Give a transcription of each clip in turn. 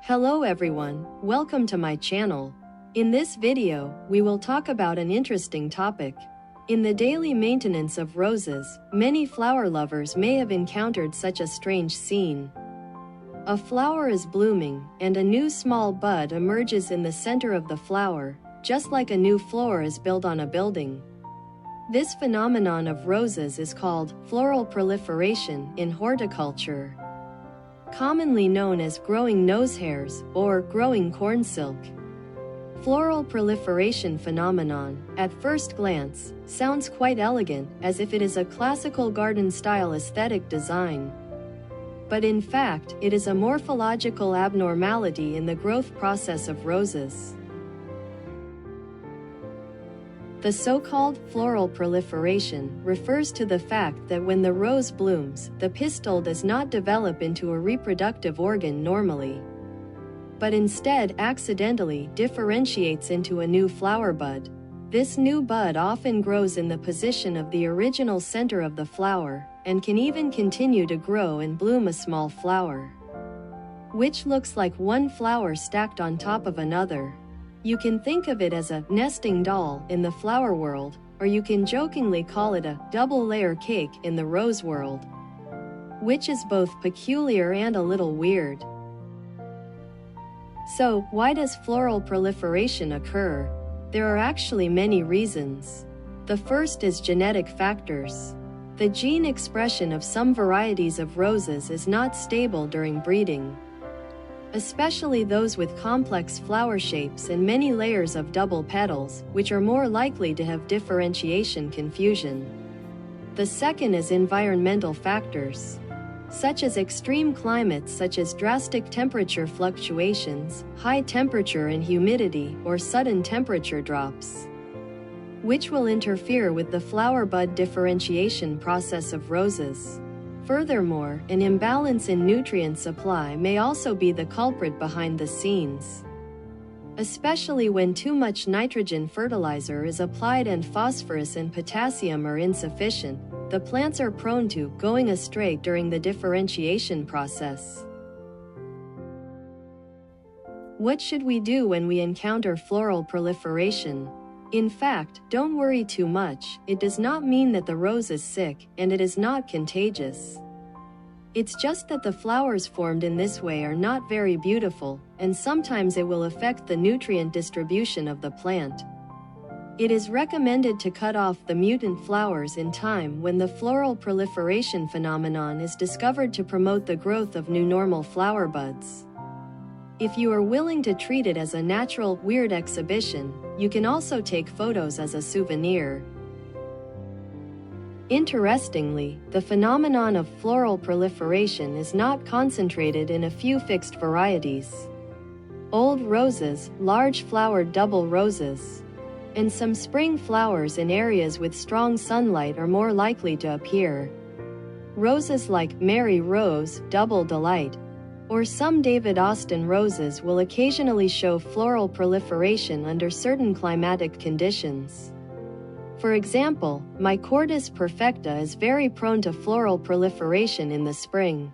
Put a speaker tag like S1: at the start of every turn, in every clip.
S1: Hello everyone, welcome to my channel. In this video, we will talk about an interesting topic. In the daily maintenance of roses, many flower lovers may have encountered such a strange scene. A flower is blooming, and a new small bud emerges in the center of the flower, just like a new floor is built on a building. This phenomenon of roses is called floral proliferation in horticulture, commonly known as growing nose hairs or growing corn silk. Floral proliferation phenomenon, at first glance, sounds quite elegant, as if it is a classical garden-style aesthetic design. But in fact, it is a morphological abnormality in the growth process of roses. The so-called floral proliferation refers to the fact that when the rose blooms, the pistil does not develop into a reproductive organ normally, but instead accidentally differentiates into a new flower bud. This new bud often grows in the position of the original center of the flower, and can even continue to grow and bloom a small flower, which looks like one flower stacked on top of another. You can think of it as a nesting doll in the flower world, or you can jokingly call it a double-layer cake in the rose world, which is both peculiar and a little weird. So, why does floral proliferation occur? There are actually many reasons. The first is genetic factors. The gene expression of some varieties of roses is not stable during breeding, especially those with complex flower shapes and many layers of double petals, which are more likely to have differentiation confusion. The second is environmental factors, such as extreme climates such as drastic temperature fluctuations, high temperature and humidity, or sudden temperature drops, which will interfere with the flower bud differentiation process of roses. Furthermore, an imbalance in nutrient supply may also be the culprit behind the scenes, especially when too much nitrogen fertilizer is applied and phosphorus and potassium are insufficient. The plants are prone to going astray during the differentiation process. What should we do when we encounter floral proliferation? In fact, don't worry too much. It does not mean that the rose is sick, and it is not contagious. It's just that the flowers formed in this way are not very beautiful, and sometimes it will affect the nutrient distribution of the plant. It is recommended to cut off the mutant flowers in time when the floral proliferation phenomenon is discovered to promote the growth of new normal flower buds. If you are willing to treat it as a natural, weird exhibition, you can also take photos as a souvenir. Interestingly, the phenomenon of floral proliferation is not concentrated in a few fixed varieties. Old roses, large-flowered double roses, and some spring flowers in areas with strong sunlight are more likely to appear. Roses like Mary Rose, Double Delight, or some David Austin roses will occasionally show floral proliferation under certain climatic conditions. For example, Mycorrhiza perfecta is very prone to floral proliferation in the spring.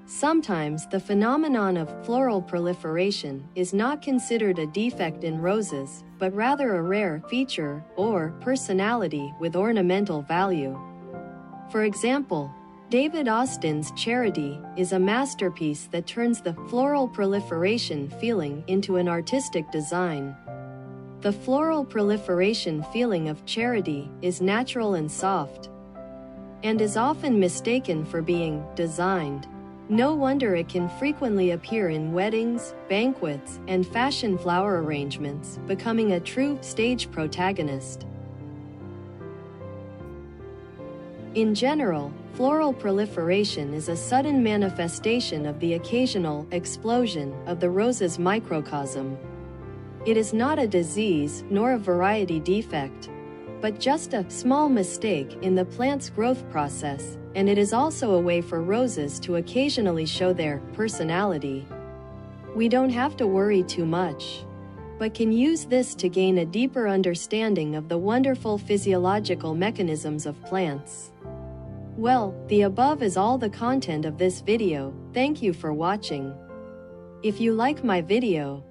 S1: Sometimes the phenomenon of floral proliferation is not considered a defect in roses, but rather a rare feature or personality with ornamental value. For example, David Austin's Charity is a masterpiece that turns the floral proliferation feeling into an artistic design. The floral proliferation feeling of Charity is natural and soft, and is often mistaken for being designed. No wonder it can frequently appear in weddings, banquets, and fashion flower arrangements, becoming a true stage protagonist. In general, floral proliferation is a sudden manifestation of the occasional explosion of the rose's microcosm. It is not a disease nor a variety defect, but just a small mistake in the plant's growth process, and it is also a way for roses to occasionally show their personality. We don't have to worry too much, but can use this to gain a deeper understanding of the wonderful physiological mechanisms of plants. Well, the above is all the content of this video. Thank you for watching. If you like my video,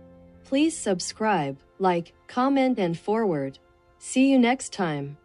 S1: please subscribe, like, comment and forward. See you next time.